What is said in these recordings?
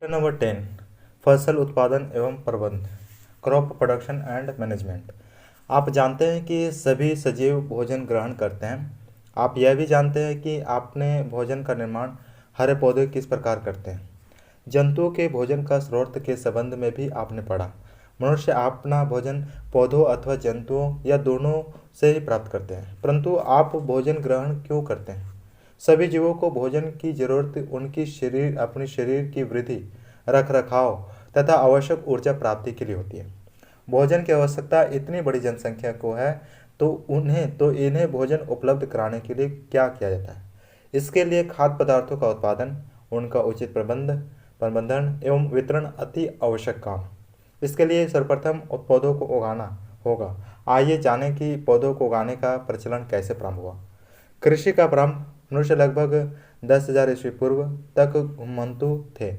Chapter number 10 फसल उत्पादन एवं प्रबंध क्रॉप प्रोडक्शन एंड मैनेजमेंट। आप जानते हैं कि सभी सजीव भोजन ग्रहण करते हैं। आप यह भी जानते हैं कि आपने भोजन का निर्माण हरे पौधे किस प्रकार करते हैं। जंतुओं के भोजन का स्रोत के संबंध में भी आपने पढ़ा। मनुष्य अपना भोजन पौधों अथवा जंतुओं या दोनों से ही प्राप्त करते हैं, परंतु आप भोजन ग्रहण क्यों करते हैं? सभी जीवों को भोजन की जरूरत अपनी शरीर की वृद्धि, रखरखाव तथा आवश्यक ऊर्जा प्राप्ति के लिए होती है। भोजन की आवश्यकता इतनी बड़ी जनसंख्या को है तो इन्हें भोजन उपलब्ध कराने के लिए क्या किया जाता है? इसके लिए खाद्य पदार्थों का उत्पादन, उनका उचित प्रबंधन एवं वितरण अति आवश्यक काम। इसके लिए सर्वप्रथम पौधों को उगाना होगा। आइए जानें कि पौधों को उगाने का प्रचलन कैसे प्रारंभ हुआ। कृषि का प्रारंभ मनुष्य लगभग 10,000 ईस्वी पूर्व तक घुमंतु थे।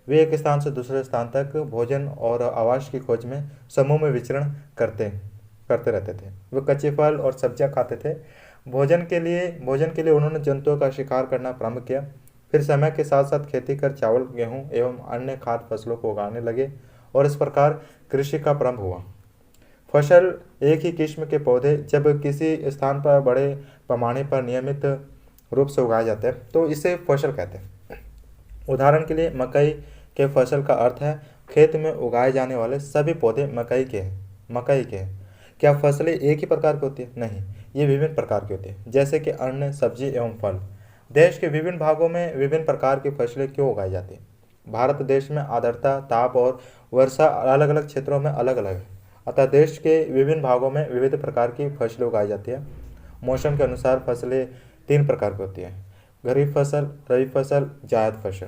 वे एक स्थान से दूसरे स्थान तक भोजन और आवास की खोज में समूह में विचरण करते रहते थे। वे कच्चे फल और सब्जियां खाते थे। भोजन के लिए उन्होंने जंतुओं का शिकार करना प्रारंभ किया। फिर समय के साथ साथ खेती कर चावल, गेहूं एवं अन्य खाद्य फसलों को उगाने लगे और इस प्रकार कृषि का प्रारंभ हुआ। फसल एक ही किस्म के पौधे जब किसी स्थान पर बड़े पैमाने पर नियमित रूप से उगाए जाते हैं तो इसे फसल कहते हैं। उदाहरण के लिए मकई के फसल का अर्थ है खेत में उगाए जाने वाले सभी पौधे मकई के हैं। क्या फसलें एक ही प्रकार की होती है? नहीं, ये विभिन्न प्रकार की होती है, जैसे कि अन्न, सब्जी एवं फल। देश के विभिन्न भागों में विभिन्न प्रकार की फसलें क्यों उगाई जाती हैं? भारत देश में आर्द्रता, ताप और वर्षा अलग अलग क्षेत्रों में अलग अलग है, अतः देश के विभिन्न भागों में विविध प्रकार की फसलें उगाई जाती है। मौसम के अनुसार फसलें 3 प्रकार की होती हैं: खरीफ फसल, रबी फसल, जायद फसल।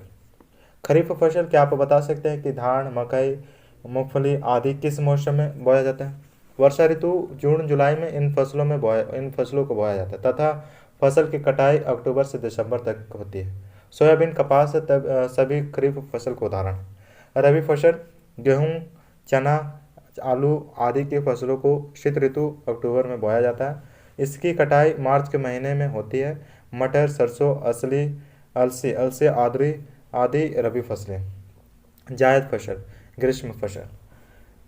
खरीफ फसल क्या आप बता सकते हैं कि धान, मकई, मूंगफली आदि किस मौसम में बोया जाता है? वर्षा ऋतु जून जुलाई में इन फसलों को बोया जाता है तथा फसल की कटाई अक्टूबर से दिसंबर तक होती है। सोयाबीन, कपास सभी खरीफ फसल के उदाहरण। रबी फसल गेहूँ, चना, आलू आदि की फसलों को शीत ऋतु अक्टूबर में बोया जाता है। इसकी कटाई मार्च के महीने में होती है। मटर, सरसों, अलसी आदि रबी फसलें। जायद फसल, ग्रीष्म फसल।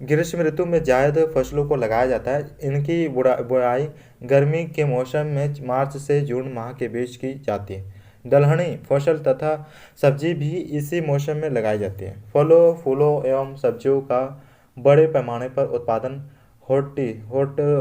ग्रीष्म ऋतु में जायद फसलों को लगाया जाता है। इनकी बुआई गर्मी के मौसम में मार्च से जून माह के बीच की जाती है। दलहनी फसल तथा सब्जी भी इसी मौसम में लगाई जाती है। फलों, फूलों एवं सब्जियों का बड़े पैमाने पर उत्पादन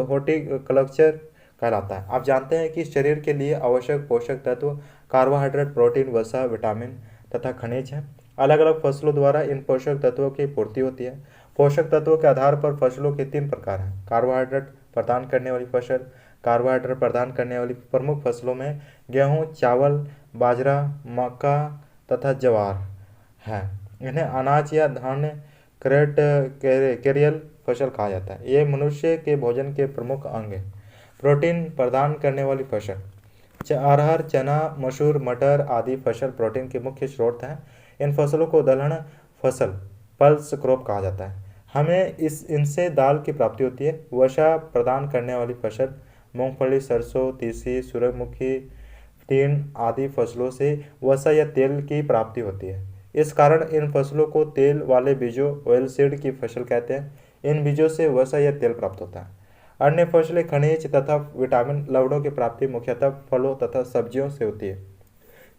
हॉर्टिकल्चर कहलाता है। आप जानते हैं कि शरीर के लिए आवश्यक पोषक तत्व कार्बोहाइड्रेट, प्रोटीन, वसा, विटामिन तथा खनिज हैं। अलग अलग फसलों द्वारा इन पोषक तत्वों की पूर्ति होती है। पोषक तत्वों के आधार पर फसलों के 3 प्रकार हैं: कार्बोहाइड्रेट प्रदान करने वाली फसल। कार्बोहाइड्रेट प्रदान करने वाली प्रमुख फसलों में गेहूँ, चावल, बाजरा, मक्का तथा ज्वार है। इन्हें अनाज या धान्य कैरियल फसल कहा जाता है। ये मनुष्य के भोजन के प्रमुख अंग हैं। प्रोटीन प्रदान करने वाली फसल, अरहर, चना, मसूर, मटर आदि फसल प्रोटीन के मुख्य स्रोत हैं। इन फसलों को दलहन फसल, पल्स क्रॉप कहा जाता है। हमें इनसे दाल की प्राप्ति होती है। वसा प्रदान करने वाली फसल मूंगफली, सरसों, तीसी, सूरजमुखी, तीन आदि फसलों से वसा या तेल की प्राप्ति होती है। इस कारण इन फसलों को तेल वाले बीजों, ऑयलसीड की फसल कहते हैं। इन बीजों से वसा या तेल प्राप्त होता है। अन्य फसलें खनिज तथा विटामिन, लवणों की प्राप्ति मुख्यतः फलों तथा सब्जियों से होती है।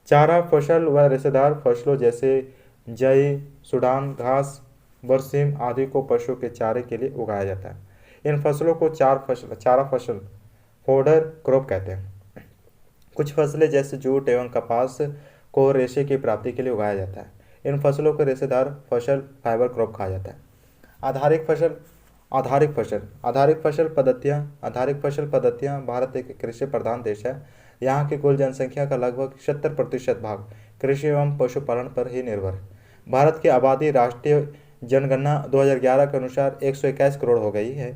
चारा फसल व रेशेदार फसलों जैसे जई, सूडान घास, बरसीम आदि को पशुओं के चारे के लिए उगाया जाता है। इन फसलों को चारा फसल फोडर क्रॉप कहते हैं। कुछ फसलें जैसे जूट एवं कपास को रेशे की प्राप्ति के लिए उगाया जाता है। इन फसलों को रेशेदार फसल फाइबर क्रॉप कहा जाता है। आधारिक फसल पद्धतियाँ भारत एक कृषि प्रधान देश है। यहाँ की कुल जनसंख्या का लगभग 70% भाग कृषि एवं पशुपालन पर ही निर्भर है। भारत की आबादी राष्ट्रीय जनगणना 2011 के अनुसार 121 करोड़ हो गई है।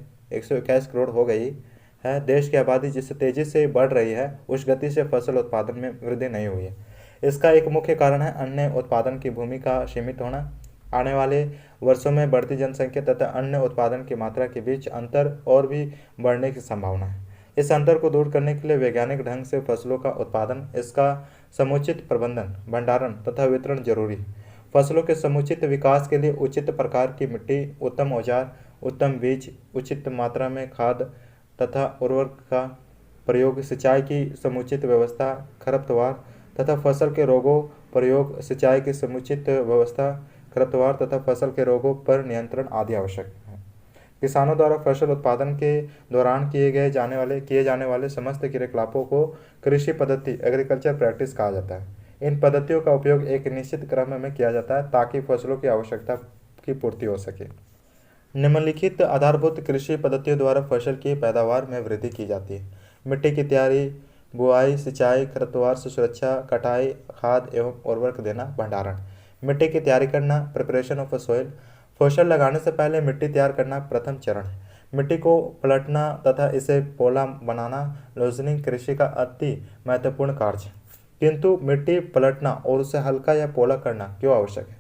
देश की आबादी जिस तेजी से बढ़ रही है उस गति से फसल उत्पादन में वृद्धि नहीं हुई है। इसका एक मुख्य कारण है अन्न उत्पादन की भूमि का सीमित होना। आने वाले वर्षों में बढ़ती जनसंख्या तथा अन्न उत्पादन की मात्रा के बीच अंतर और भी बढ़ने की संभावना है। इस अंतर को दूर करने के लिए वैज्ञानिक ढंग से फसलों का उत्पादन, इसका समुचित प्रबंधन, भंडारण तथा वितरण जरूरी है। फसलों के समुचित विकास के लिए उचित प्रकार की मिट्टी, उत्तम औजार, उत्तम बीज, उचित मात्रा में खाद तथा उर्वरक का प्रयोग, सिंचाई की समुचित व्यवस्था, खरपतवार तथा फसल के रोगों प्रयोग, सिंचाई की समुचित व्यवस्था, खरपतवार तथा फसल के रोगों पर नियंत्रण आदि आवश्यक है। किसानों द्वारा फसल उत्पादन के दौरान किए जाने वाले समस्त क्रियाकलापों को कृषि पद्धति एग्रीकल्चर प्रैक्टिस कहा जाता है। इन पद्धतियों का उपयोग एक निश्चित क्रम में किया जाता है ताकि फसलों की आवश्यकता की पूर्ति हो सके। निम्नलिखित आधारभूत कृषि पद्धतियों द्वारा फसल की पैदावार में वृद्धि की जाती है। मिट्टी की तैयारी, बुआई, सिंचाई, खरपतवार से सुरक्षा, कटाई, खाद एवं उर्वरक देना, भंडारण। मिट्टी की तैयारी करना, प्रिपरेशन ऑफ सॉइल। फसल लगाने से पहले मिट्टी तैयार करना प्रथम चरण है। मिट्टी को पलटना तथा इसे पोला बनाना लूजनिंग कृषि का अति महत्वपूर्ण कार्य है। किंतु मिट्टी पलटना और उसे हल्का या पोला करना क्यों आवश्यक है?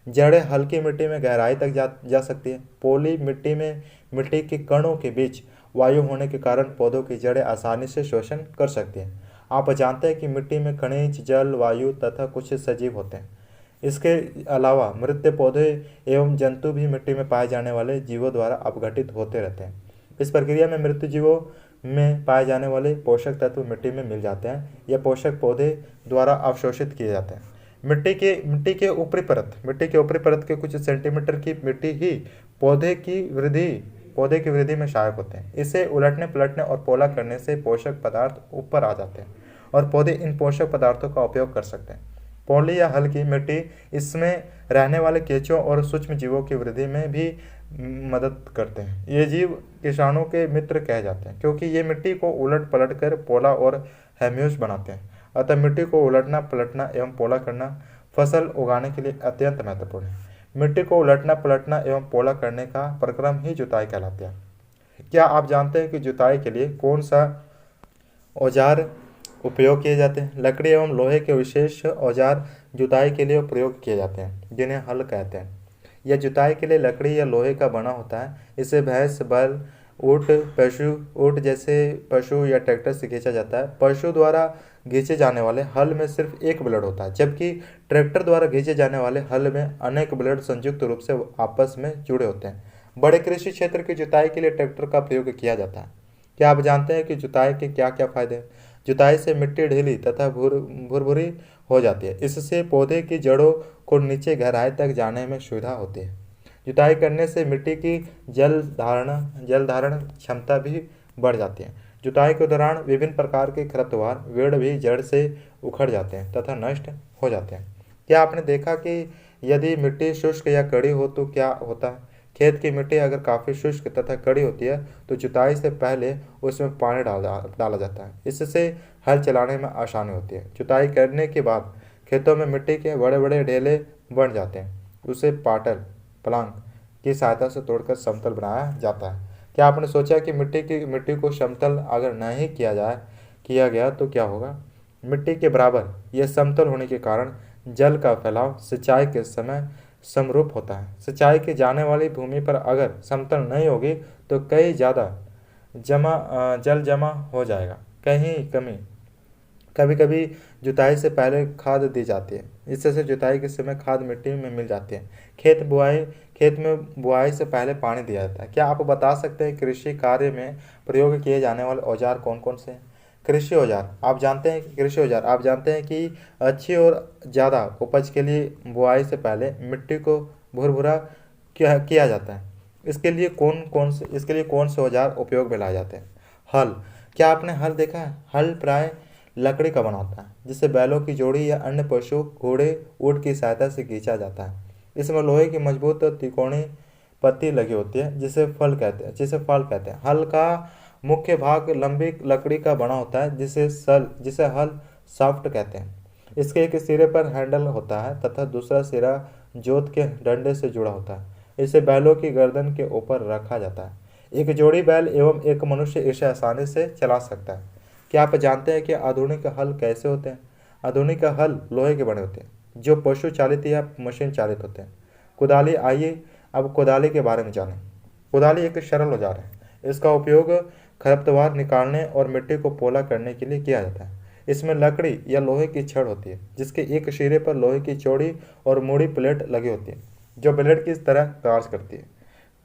जड़ें हल्की मिट्टी में गहराई तक जा सकती है। पोली मिट्टी में मिट्टी के कणों के बीच वायु होने के कारण पौधों की जड़ें आसानी से शोषण कर सकती हैं। आप जानते हैं कि मिट्टी में खनिज, जल, वायु तथा कुछ सजीव होते हैं। इसके अलावा मृत पौधे एवं जंतु भी मिट्टी में पाए जाने वाले जीवों द्वारा अपघटित होते रहते हैं। इस प्रक्रिया में मृत जीवों में पाए जाने वाले पोषक तत्व मिट्टी में मिल जाते हैं या पोषक पौधे द्वारा अवशोषित किए जाते हैं। मिट्टी के ऊपरी परत के कुछ सेंटीमीटर की मिट्टी ही पौधे की वृद्धि में सहायक होते हैं। इसे उलटने, पलटने और पोला करने से पोषक पदार्थ ऊपर आ जाते हैं और पौधे इन पोषक पदार्थों का उपयोग कर सकते हैं। पौली या हल्की मिट्टी इसमें रहने वाले केंचुओं और सूक्ष्म जीवों की वृद्धि में भी मदद करते हैं। ये जीव किसानों के मित्र कहे जाते हैं क्योंकि ये मिट्टी को उलट पलट कर पोला और ह्यूमस बनाते हैं। अतः मिट्टी को उलटना, पलटना एवं पोला करना फसल उगाने के लिए अत्यंत महत्वपूर्ण है। मिट्टी को उलटना, पलटना एवं पोला करने का प्रक्रम ही जुताई कहलाता है। क्या आप जानते हैं कि जुताई के लिए कौन सा औजार उपयोग किए जाते हैं? लकड़ी एवं लोहे के विशेष औजार जुताई के लिए प्रयोग किए जाते हैं जिन्हें हल कहते हैं। यह जुताई के लिए लकड़ी या लोहे का बना होता है। इसे भैंस, बैल, ऊँट जैसे पशु या ट्रैक्टर से खींचा जाता है। पशु द्वारा खींचे जाने वाले हल में सिर्फ एक ब्लेड होता है, जबकि ट्रैक्टर द्वारा खींचे जाने वाले हल में अनेक ब्लेड संयुक्त रूप से आपस में जुड़े होते हैं। बड़े कृषि क्षेत्र की जुताई के लिए ट्रैक्टर का प्रयोग किया जाता है। क्या आप जानते हैं कि जुताई के क्या क्या फायदे हैं? जुताई से मिट्टी ढीली तथा भुरभुरी हो जाती है। इससे पौधे की जड़ों को नीचे गहराई तक जाने में सुविधा होती है। जुताई करने से मिट्टी की जल धारण क्षमता भी बढ़ जाती है। जुताई के दौरान विभिन्न प्रकार के खरपतवार, वेड़ भी जड़ से उखड़ जाते हैं तथा नष्ट हो जाते हैं। क्या आपने देखा कि यदि मिट्टी शुष्क या कड़ी हो तो क्या होता है? खेत की मिट्टी अगर काफ़ी शुष्क तथा कड़ी होती है तो जुताई से पहले उसमें पानी डाला जाता है। इससे हल चलाने में आसानी होती है। जुताई करने के बाद खेतों में मिट्टी के बड़े बड़े ढेले बन जाते हैं। उसे पाटल, प्लांक की सहायता से तोड़कर समतल बनाया जाता है। क्या आपने सोचा कि मिट्टी को समतल अगर नहीं किया गया तो क्या होगा? मिट्टी के बराबर यह समतल होने के कारण जल का फैलाव सिंचाई के समय समरूप होता है। सिंचाई की जाने वाली भूमि पर अगर समतल नहीं होगी तो कहीं ज़्यादा जल जमा हो जाएगा। कभी कभी जुताई से पहले खाद दी जाती है। इससे जुताई के समय खाद मिट्टी में मिल जाती है। खेत में बुआई से पहले पानी दिया जाता है। क्या आप बता सकते हैं कृषि कार्य में प्रयोग किए जाने वाले औजार कौन कौन से हैं? कृषि औजार आप जानते हैं कि अच्छी और ज़्यादा उपज के लिए बुआई से पहले मिट्टी को भुरभुरा किया जाता है। इसके लिए कौन से औजार उपयोग में लाए जाते हैं? हल। क्या आपने हल देखा है? हल प्राय लकड़ी का बना होता है जिसे बैलों की जोड़ी या अन्य पशु, घोड़े, ऊँट की सहायता से खींचा जाता है। इसमें लोहे की मजबूत तिकोनी पत्ती लगी होती है जिसे फल कहते हैं। हल का मुख्य भाग लंबी लकड़ी का बना होता है जिसे हल शाफ्ट कहते हैं। इसके एक सिरे पर हैंडल होता है तथा दूसरा सिरा जोत के डंडे से जुड़ा होता है। इसे बैलों की गर्दन के ऊपर रखा जाता है। एक जोड़ी बैल एवं एक मनुष्य इसे आसानी से चला सकता है। क्या आप जानते हैं कि आधुनिक हल कैसे होते हैं? आधुनिक हल लोहे के बने होते हैं जो पशु चालित या मशीन चालित होते हैं। कुदाली। आइए अब कुदाली के बारे में जानें। कुदाली एक सरल औजार है। इसका उपयोग खरपतवार निकालने और मिट्टी को पोला करने के लिए किया जाता है। इसमें लकड़ी या लोहे की छड़ होती है जिसके एक सिरे पर लोहे की चौड़ी और मुड़ी प्लेट लगी होती है जो ब्लेड की तरह कार्य करती है।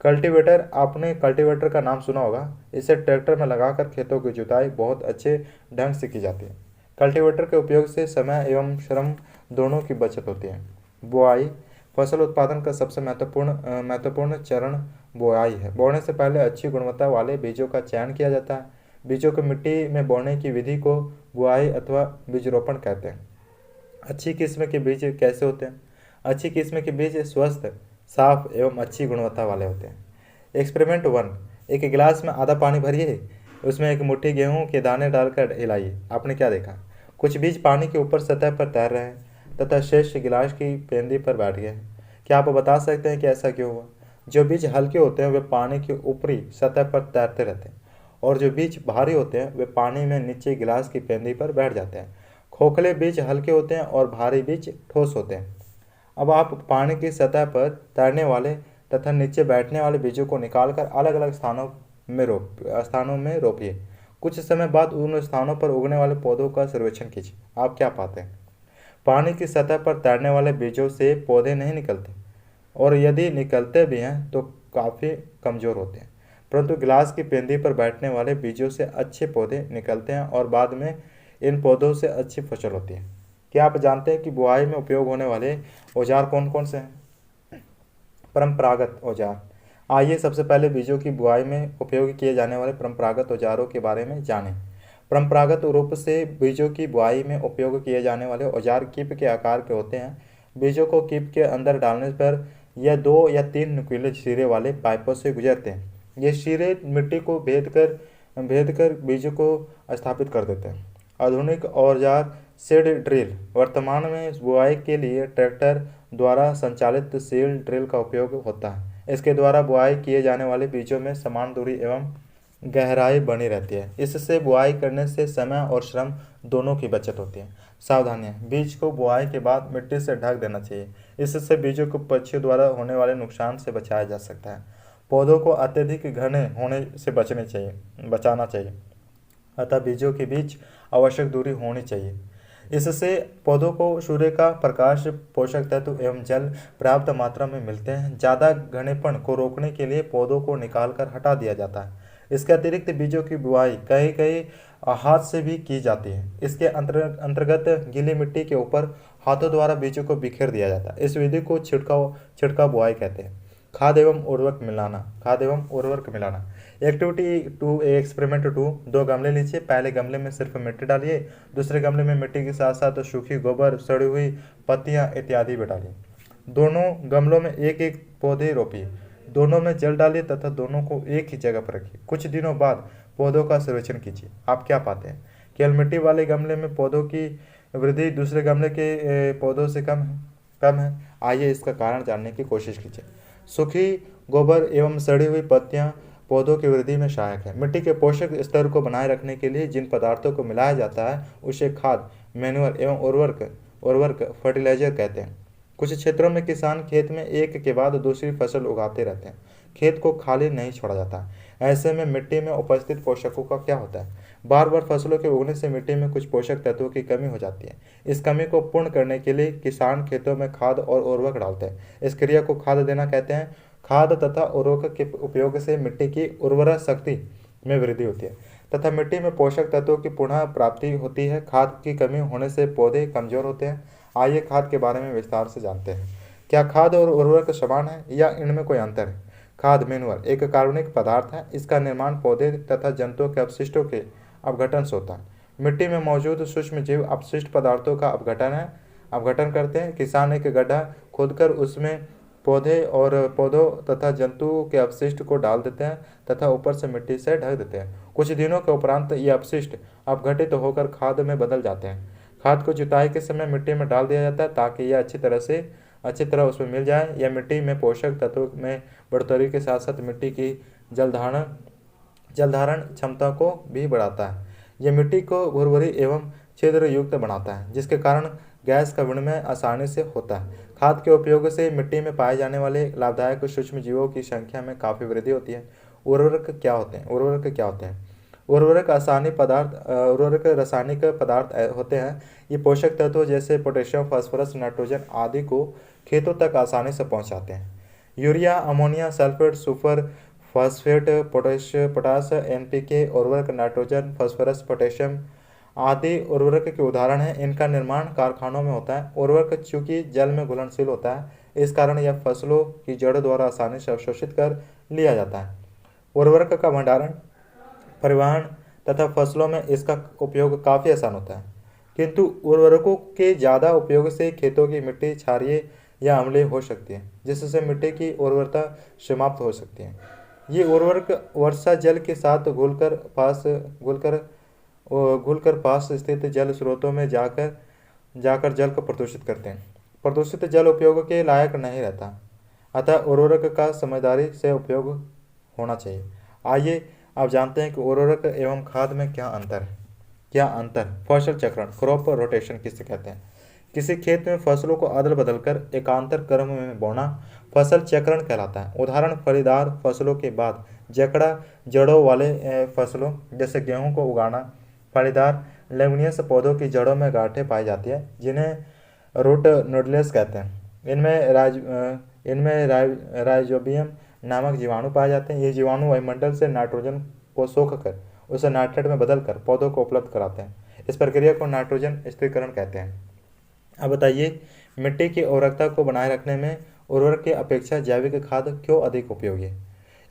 कल्टीवेटर, आपने कल्टीवेटर का नाम सुना होगा। इसे ट्रैक्टर में लगाकर खेतों की जुताई बहुत अच्छे ढंग से की जाती है। कल्टीवेटर के उपयोग से समय एवं श्रम दोनों की बचत होती है। बुआई, फसल उत्पादन का सबसे महत्वपूर्ण चरण बुआई है। बोने से पहले अच्छी गुणवत्ता वाले बीजों का चयन किया जाता है। बीजों को मिट्टी में बोने की विधि को बुआई अथवा बीजरोपण कहते हैं। अच्छी किस्म के बीज कैसे होते हैं? अच्छी किस्म के बीज स्वस्थ, साफ एवं अच्छी गुणवत्ता वाले होते हैं। एक्सपेरिमेंट 1, एक गिलास में आधा पानी भरिए, उसमें एक मुट्ठी गेहूं के दाने डालकर हिलाइए। आपने क्या देखा? कुछ बीज पानी के ऊपर सतह पर तैर रहे हैं तथा शेष गिलास की पेंदी पर बैठ गए हैं। क्या आप बता सकते हैं कि ऐसा क्यों हुआ? जो बीज हल्के होते हैं वे पानी की ऊपरी सतह पर तैरते रहते हैं और जो बीज भारी होते हैं वे पानी में नीचे गिलास की पेंदी पर बैठ जाते हैं। खोखले बीज हल्के होते हैं और भारी बीज ठोस होते हैं। अब आप पानी की सतह पर तैरने वाले तथा नीचे बैठने वाले बीजों को निकालकर अलग अलग स्थानों में रोपिए। कुछ समय बाद उन स्थानों पर उगने वाले पौधों का सर्वेक्षण कीजिए। आप क्या पाते हैं? पानी की सतह पर तैरने वाले बीजों से पौधे नहीं निकलते और यदि निकलते भी हैं तो काफ़ी कमज़ोर होते हैं, परंतु गिलास की पेंदी पर बैठने वाले बीजों से अच्छे पौधे निकलते हैं और बाद में इन पौधों से अच्छी फसल होती है। क्या आप जानते हैं कि बुआई में उपयोग होने वाले औजार कौन कौन से हैं? परंपरागत औजार। आइए सबसे पहले बीजों की बुआई में उपयोग किए जाने वाले परंपरागत औजारों के बारे में जानें। परंपरागत रूप से बीजों की बुआई में उपयोग किए जाने वाले औजार कीप के आकार के होते हैं। बीजों को कीप के अंदर डालने पर यह 2 या 3 नुकीले सिरे वाले पाइपों से गुजरते हैं। ये सिरे मिट्टी को भेद कर बीजों को स्थापित कर देते हैं। आधुनिक औजार सीड ड्रिल। वर्तमान में बुआई के लिए ट्रैक्टर द्वारा संचालित सीड ड्रिल का उपयोग होता है। इसके द्वारा बुआई किए जाने वाले बीजों में समान दूरी एवं गहराई बनी रहती है। इससे बुआई करने से समय और श्रम दोनों की बचत होती है। सावधानियाँ, बीज को बुआई के बाद मिट्टी से ढक देना चाहिए। इससे बीजों को पक्षियों द्वारा होने वाले नुकसान से बचाया जा सकता है। पौधों को अत्यधिक घने होने से बचाना चाहिए अतः बीजों के बीच आवश्यक दूरी होनी चाहिए। इससे पौधों को सूर्य का प्रकाश, पोषक तत्व एवं जल पर्याप्त मात्रा में मिलते हैं। ज़्यादा घनेपन को रोकने के लिए पौधों को निकालकर हटा दिया जाता है। इसके अतिरिक्त बीजों की बुआई कई हाथ से भी की जाती है। इसके अंतर्गत गीली मिट्टी के ऊपर हाथों द्वारा बीजों को बिखेर दिया जाता है। इस विधि को छिड़काव बुआई कहते हैं। खाद एवं उर्वरक मिलाना। एक्टिविटी 2, एक्सपेरिमेंट 2, 2 गमले लीजिए। पहले गमले में सिर्फ मिट्टी डालिए, दूसरे गमले में मिट्टी के साथ साथ सूखी गोबर, सड़ी हुई पत्तियां इत्यादि भी डालिए। दोनों गमलों में एक एक पौधे रोपिए। दोनों में जल डालिए तथा दोनों को एक ही जगह पर रखिए। कुछ दिनों बाद पौधों का सर्वेक्षण कीजिए। आप क्या पाते हैं? केवल मिट्टी वाले गमले में पौधों की वृद्धि दूसरे गमले के पौधों से कम है। आइए इसका कारण जानने की कोशिश कीजिए। सूखी गोबर एवं सड़ी हुई पत्तियां पौधों की वृद्धि में सहायक है। मिट्टी के पोषक स्तर को बनाए रखने के लिए जिन पदार्थों को मिलाया जाता है उसे खाद, मैन्योर एवं उर्वरक फर्टिलाइजर कहते हैं। कुछ क्षेत्रों में किसान खेत में एक के बाद दूसरी फसल उगाते रहते हैं। खेत को खाली नहीं छोड़ा जाता। ऐसे में मिट्टी में उपस्थित पोषकों का क्या होता है? बार बार फसलों के उगने से मिट्टी में कुछ पोषक तत्वों की कमी हो जाती है। इस कमी को पूर्ण करने के लिए किसान खेतों में खाद और उर्वरक डालते हैं। इस क्रिया को खाद देना कहते हैं। खाद तथा उर्वरक के उपयोग से मिट्टी की उर्वरा शक्ति में वृद्धि होती है तथा मिट्टी में पोषक तत्वों की पुनः प्राप्ति होती है। खाद की कमी होने से पौधे कमजोर होते हैं। आइए खाद के बारे में विस्तार से जानते हैं। क्या खाद और उर्वरक समान है या इनमें कोई अंतर है? खाद, मैन्योर, एक कार्बनिक पदार्थ है। इसका निर्माण पौधे तथा जंतुओं के अपशिष्टों के अपघटन से होता है। मिट्टी में मौजूद सूक्ष्म जीव अपशिष्ट पदार्थों का अपघटन करते हैं। किसान एक गड्ढा खोदकर उसमें पौधों तथा जंतुओं के अपशिष्ट को डाल देते हैं तथा ऊपर से मिट्टी से ढक देते हैं। कुछ दिनों के उपरांत ये अपशिष्ट अपघटित होकर खाद में बदल जाते हैं। खाद को जुताई के समय मिट्टी में डाल दिया जाता है ताकि यह अच्छी तरह उसमें मिल जाए। यह मिट्टी में पोषक तत्वों में बढ़ोतरी के साथ साथ मिट्टी की जलधारण क्षमता को भी बढ़ाता है। यह मिट्टी को भुरभुरी एवं छिद्र युक्त बनाता है जिसके कारण गैस का विनिमय आसानी से होता है। खाद के उपयोग से मिट्टी में पाए जाने वाले लाभदायक सूक्ष्म जीवों की संख्या में काफ़ी वृद्धि होती है। उर्वरक क्या होते हैं? उर्वरक रासायनिक पदार्थ होते हैं। ये पोषक तत्व जैसे पोटेशियम, फास्फोरस, नाइट्रोजन आदि को खेतों तक आसानी से पहुंचाते हैं। Urea, ammonia, sulphate, super phosphate, potash, NPK उर्वरक, नाइट्रोजन, फास्फोरस, पोटेशियम आदि उर्वरक के उदाहरण हैं। इनका निर्माण कारखानों में होता है। उर्वरक चूंकि जल में घुलनशील होता है, इस कारण यह फसलों की जड़ों द्वारा आसानी से अवशोषित कर लिया जाता है। उर्वरक का भंडारण, परिवहन तथा फसलों में इसका उपयोग काफ़ी आसान होता है, किंतु उर्वरकों के ज़्यादा उपयोग से खेतों की मिट्टी क्षारीय या अम्लीय हो सकती है, जिससे मिट्टी की उर्वरता समाप्त हो सकती है। ये उर्वरक वर्षा जल के साथ घुलकर पास स्थित जल स्रोतों में जाकर जल को प्रदूषित करते हैं। प्रदूषित जल उपयोग के लायक नहीं रहता, अतः उर्वरक का समझदारी से उपयोग होना चाहिए। आइए आप जानते हैं कि उर्वरक एवं खाद में क्या अंतर है। फसल चक्रण, क्रॉप रोटेशन किसे कहते हैं। किसी खेत में फसलों को अदल बदल कर एकांतर क्रम में बोना फसल चक्रण कहलाता है। उदाहरण, फलीदार फसलों के बाद जकड़ा जड़ों वाले फसलों जैसे गेहूं को उगाना। फलीदार लेगुमिनस पौधों की जड़ों में गांठें पाई जाती है, जिन्हें रूट नोडुल्स कहते हैं। इनमें राइजोबियम नामक जीवाणु पाए जाते हैं। ये जीवाणु वायुमंडल से नाइट्रोजन को सोख कर उसे नाइट्रेट में बदलकर पौधों को उपलब्ध कराते हैं। इस प्रक्रिया को नाइट्रोजन स्थिरीकरण कहते हैं। अब बताइए, मिट्टी की उर्वरकता को बनाए रखने में उर्वरक की अपेक्षा जैविक खाद क्यों अधिक उपयोगी है।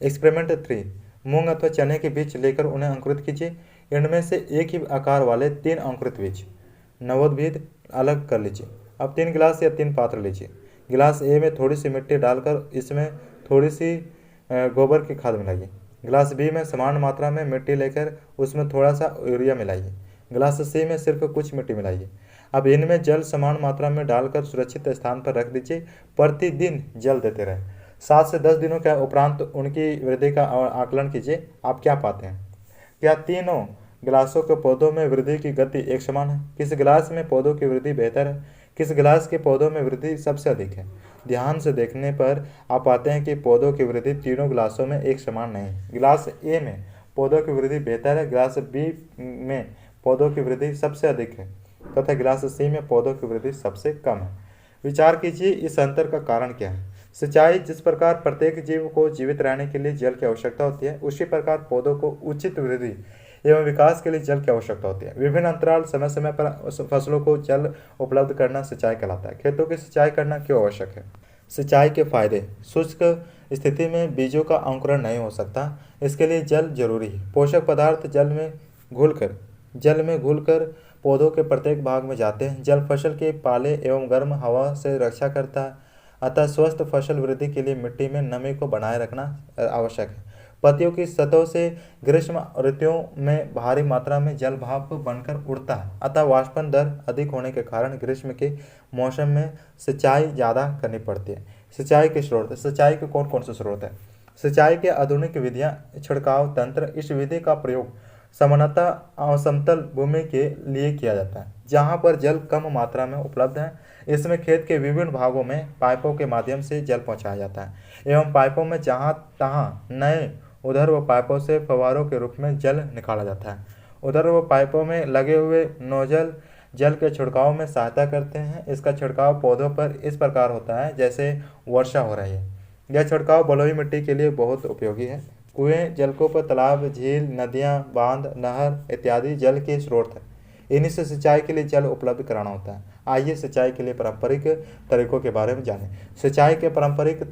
एक्सपेरिमेंट 3, मूंग अथवा चने के बीज लेकर उन्हें अंकुरित कीजिए। इनमें से एक ही आकार वाले 3 अंकुरित बीज नवोदित अलग कर लीजिए। अब 3 गिलास या 3 पात्र लीजिए। गिलास ए में थोड़ी सी मिट्टी डालकर इसमें थोड़ी सी गोबर की खाद मिलाइए। गिलास बी में समान मात्रा में मिट्टी लेकर उसमें थोड़ा सा यूरिया मिलाइए। गिलास सी में सिर्फ कुछ मिट्टी मिलाइए। अब इनमें जल समान मात्रा में डालकर सुरक्षित स्थान पर रख दीजिए। प्रतिदिन जल देते रहें। 7 से 10 दिनों के उपरांत उनकी वृद्धि का आकलन कीजिए। आप क्या पाते हैं? क्या तीनों गिलासों के पौधों में वृद्धि की गति एक समान है? किस गिलास में पौधों की वृद्धि बेहतर है? किस गिलास के पौधों में वृद्धि सबसे अधिक है? ध्यान से देखने पर आप पाते हैं कि पौधों की वृद्धि तीनों गिलासों में एक समान नहीं है। गिलास ए में पौधों की वृद्धि बेहतर है, गिलास बी में पौधों की वृद्धि सबसे अधिक है तथा गिलास सी में पौधों की वृद्धि सबसे कम है। विचार कीजिए, इस अंतर का कारण क्या है। सिंचाई, जिस प्रकार प्रत्येक जीव को जीवित रहने के लिए जल की आवश्यकता होती है, उसी प्रकार पौधों को उचित वृद्धि एवं विकास के लिए जल की आवश्यकता होती है। विभिन्न अंतराल समय समय पर फसलों को जल उपलब्ध करना सिंचाई कहलाता है। खेतों की सिंचाई करना क्यों आवश्यक है? सिंचाई के फायदे। शुष्क स्थिति में बीजों का अंकुरण नहीं हो सकता, इसके लिए जल जरूरी है। पोषक पदार्थ जल में घुलकर पौधों के प्रत्येक भाग में जाते हैं। जल फसल के पाले एवं गर्म हवा से रक्षा करता है, अतः स्वस्थ फसल वृद्धि के लिए मिट्टी में नमी को बनाए रखना आवश्यक है। पत्तियों की सतहों से ग्रीष्म ऋतुओं में भारी मात्रा में जल भाप बनकर उड़ता है, अतः वाष्पन दर अधिक होने के कारण ग्रीष्म के मौसम में सिंचाई ज़्यादा करनी पड़ती है। सिंचाई के स्रोत। सिंचाई के कौन कौन से स्रोत हैं? सिंचाई के आधुनिक विधियाँ, छिड़काव तंत्र। इस विधि का प्रयोग सामान्यतः समतल भूमि के लिए किया जाता है, जहाँ पर जल कम मात्रा में उपलब्ध है। इसमें खेत के विभिन्न भागों में पाइपों के माध्यम से जल पहुँचाया जाता है एवं पाइपों में जहाँ तहाँ नए उधर व पाइपों से फव्वारों के रूप में जल निकाला जाता है। उधर व पाइपों में लगे हुए नोजल जल के छिड़काव में सहायता करते हैं। इसका छिड़काव पौधों पर इस प्रकार होता है जैसे वर्षा हो रही है। यह छिड़काव बलुई मिट्टी के लिए बहुत उपयोगी है। कुएं, जलकूप, तालाब, झील, नदियाँ, बांध, नहर इत्यादि जल के स्रोत हैं। इन्हीं से सिंचाई के लिए जल उपलब्ध कराना होता है। आइए सिंचाई के लिए पारंपरिक तरीकों के बारे में जानें। सिंचाई के पारंपरिक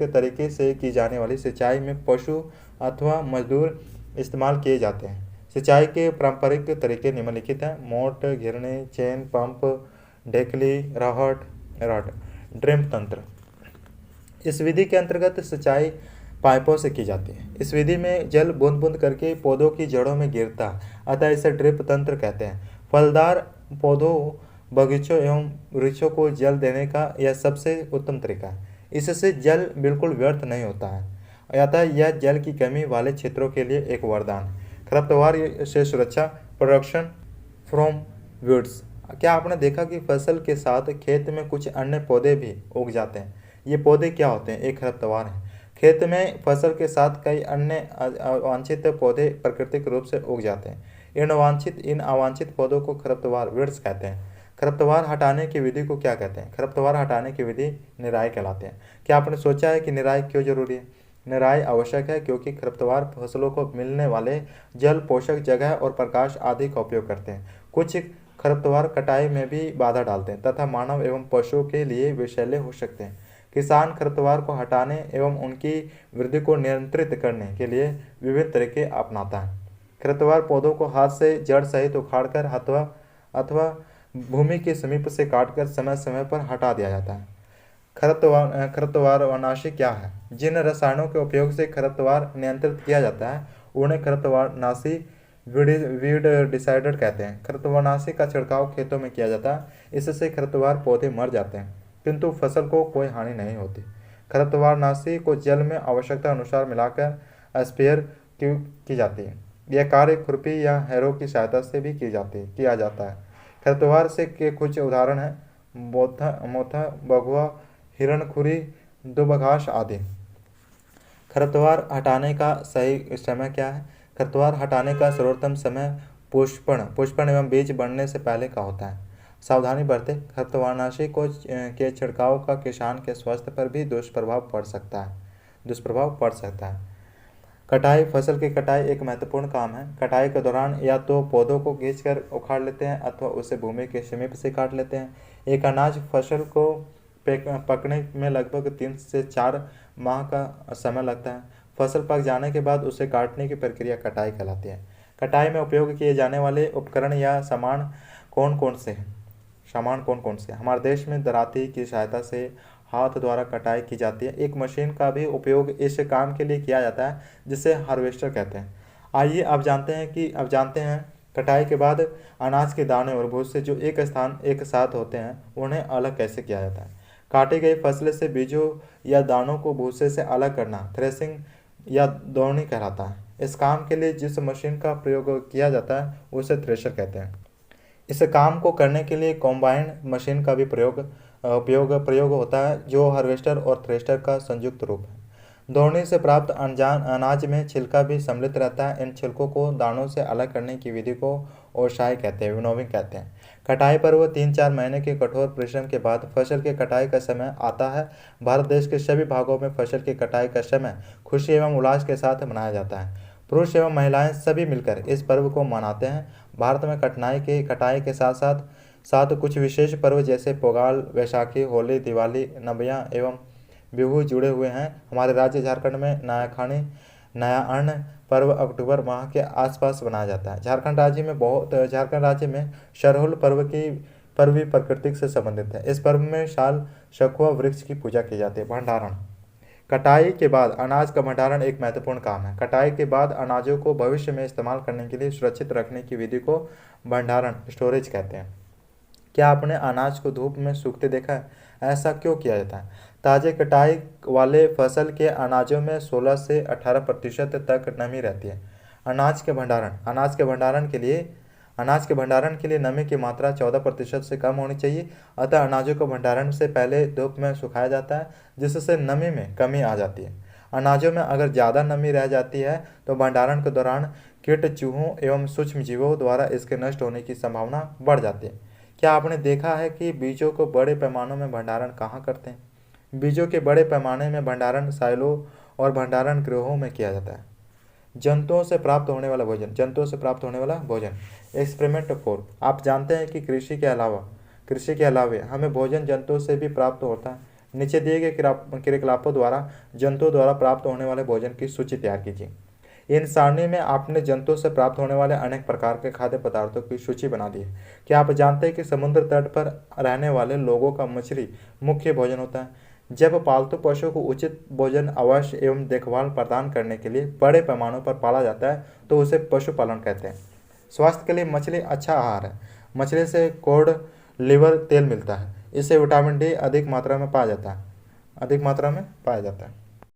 तरीके से की जाने वाली सिंचाई में पशु अथवा मजदूर इस्तेमाल किए जाते हैं। सिंचाई के पारंपरिक तरीके निम्नलिखित हैं: मोट, घिरनी, चेन पंप, ढेकली, रॉड, ड्रिप तंत्र। इस विधि के अंतर्गत सिंचाई पाइपों से की जाती है। इस विधि में जल बूंद बूंद करके पौधों की जड़ों में गिरता है, अतः इसे ड्रिप तंत्र कहते हैं। फलदार पौधों, बगीचों एवं वृक्षों को जल देने का यह सबसे उत्तम तरीका है। इससे जल बिल्कुल व्यर्थ नहीं होता है, अतः यह जल की कमी वाले क्षेत्रों के लिए एक वरदान है। खरपतवार से सुरक्षा, प्रोटेक्शन फ्रॉम वीड्स। क्या आपने देखा कि फसल के साथ खेत में कुछ अन्य पौधे भी उग जाते हैं? ये पौधे क्या होते हैं? एक खरपतवार है। खेत में फसल के साथ कई अन्य अवांछित पौधे प्राकृतिक रूप से उग जाते हैं। इन अवांछित पौधों को खरपतवार वीड्स कहते हैं। खरपतवार हटाने की विधि को क्या कहते हैं? खरपतवार हटाने की विधि निराई कहलाते हैं। क्या आपने सोचा है कि निराई क्यों जरूरी है? निराई आवश्यक है क्योंकि खरपतवार फसलों को मिलने वाले जल, पोषक, जगह और प्रकाश आदि का उपयोग करते हैं। कुछ खरपतवार कटाई में भी बाधा डालते हैं तथा मानव एवं पशुओं के लिए विषैले हो सकते हैं। किसान खरपतवार को हटाने एवं उनकी वृद्धि को नियंत्रित करने के लिए विभिन्न तरीके अपनाता है। खरपतवार पौधों को हाथ से जड़ सहित उखाड़कर अथवा भूमि के समीप से काटकर समय समय पर हटा दिया जाता है। खरपतवारनाशी क्या है? जिन रसायनों के उपयोग से खरपतवार नियंत्रित किया जाता है उन्हें खरपतवारनाशी वीडडिसाइडर कहते हैं। खरपतवारनाशी का छिड़काव खेतों में किया जाता है। इससे खरपतवार पौधे मर जाते हैं किंतु फसल को कोई हानि नहीं होती। खरपतवारनाशी को जल में आवश्यकता अनुसार मिलाकर स्प्रेयर की जाती है। यह कार्य खुरपी या हैरो की सहायता से भी किया जाता है। खरपतवार से के कुछ उदाहरण हैं मोथा, बगुआ, हिरणखुरी, दुबघास आदि। खरपतवार हटाने का सही समय क्या है? खरपतवार हटाने का सर्वोत्तम समय पुष्पण एवं बीज बढ़ने से पहले का होता है। सावधानी बरतें। खरपतवारनाशी के छिड़काव का किसान के स्वास्थ्य पर भी दुष्प्रभाव पड़ सकता है। कटाई। फसल की कटाई एक महत्वपूर्ण काम है। कटाई के दौरान या तो पौधों को खींचकर उखाड़ लेते हैं अथवा उसे भूमि के समीप से काट लेते हैं। एक अनाज फसल को पकने में लगभग 3 से 4 माह का समय लगता है। फसल पक जाने के बाद उसे काटने की प्रक्रिया कटाई कहलाती है। कटाई में उपयोग किए जाने वाले उपकरण या सामान कौन कौन से हैं? हमारे देश में दराती की सहायता से हाथ द्वारा कटाई की जाती है। एक मशीन का भी उपयोग इस काम के लिए किया जाता है जिसे हार्वेस्टर कहते हैं। आइए अब जानते हैं कटाई के बाद अनाज के दाने और भूसे जो एक साथ होते हैं उन्हें अलग कैसे किया जाता है। काटी गई फसल से बीजों या दानों को भूसे से अलग करना थ्रेसिंग या दौनी कहलाता है। इस काम के लिए जिस मशीन का प्रयोग किया जाता है उसे थ्रेशर कहते हैं। इस काम को करने के लिए कॉम्बाइन मशीन का भी प्रयोग होता है जो हार्वेस्टर और थ्रेशर का संयुक्त रूप है। दौड़ने से प्राप्त अनाज में छिलका भी सम्मिलित रहता है। इन छिलकों को दानों से अलग करने की विधि को ओसाई कहते हैं, विनोविंग कहते हैं। कटाई पर्व 3-4 महीने के कठोर परिश्रम के बाद फसल की कटाई का समय आता है। भारत देश के सभी भागों में फसल की कटाई का समय खुशी एवं उल्लास के साथ मनाया जाता है। पुरुष एवं महिलाएं सभी मिलकर इस पर्व को मनाते हैं। भारत में कटाई के साथ साथ कुछ विशेष पर्व जैसे पोंगल, वैशाखी, होली, दिवाली, नबिया एवं बिहू जुड़े हुए हैं। हमारे राज्य झारखंड में नया अन्न पर्व अक्टूबर माह के आसपास मनाया जाता है। झारखंड राज्य में सरहुल पर्व भी प्रकृति से संबंधित है। इस पर्व में साल शकुआ वृक्ष की पूजा की जाती है। भंडारण। कटाई के बाद अनाज का भंडारण एक महत्वपूर्ण काम है। कटाई के बाद अनाजों को भविष्य में इस्तेमाल करने के लिए सुरक्षित रखने की विधि को भंडारण स्टोरेज कहते हैं। क्या आपने अनाज को धूप में सूखते देखा है? ऐसा क्यों किया जाता है? ताजे कटाई वाले फसल के अनाजों में 16 से 18% तक नमी रहती है। अनाज के भंडारण के लिए नमी की मात्रा 14% से कम होनी चाहिए। अतः अनाजों को भंडारण से पहले धूप में सुखाया जाता है जिससे नमी में कमी आ जाती है। अनाजों में अगर ज़्यादा नमी रह जाती है तो भंडारण के दौरान कीट, चूहों एवं सूक्ष्म जीवों द्वारा इसके नष्ट होने की संभावना बढ़ जाती है। क्या आपने देखा है कि बीजों को बड़े पैमानों में भंडारण कहाँ करते हैं? बीजों के बड़े पैमाने में भंडारण साइलो और भंडारण गृहों में किया जाता है। जंतुओं से प्राप्त होने वाला भोजन। एक्सपेरिमेंट 4। आप जानते हैं कि कृषि के अलावे हमें भोजन जंतुओं से भी प्राप्त होता है। नीचे दिए गए क्रियाकलापों द्वारा जंतुओं द्वारा प्राप्त होने वाले भोजन की सूची तैयार कीजिए। इन सारणी में आपने जंतुओं से प्राप्त होने वाले अनेक प्रकार के खाद्य पदार्थों की सूची बना दी है। क्या आप जानते हैं कि समुद्र तट पर रहने वाले लोगों का मछली मुख्य भोजन होता है? जब पालतू पशु को उचित भोजन, आवास एवं देखभाल प्रदान करने के लिए बड़े पैमानों पर पाला जाता है तो उसे पशुपालन कहते हैं। स्वास्थ्य के लिए मछली अच्छा आहार है। मछली से कोड, लिवर तेल मिलता है। इससे विटामिन डी अधिक मात्रा में पाया जाता है।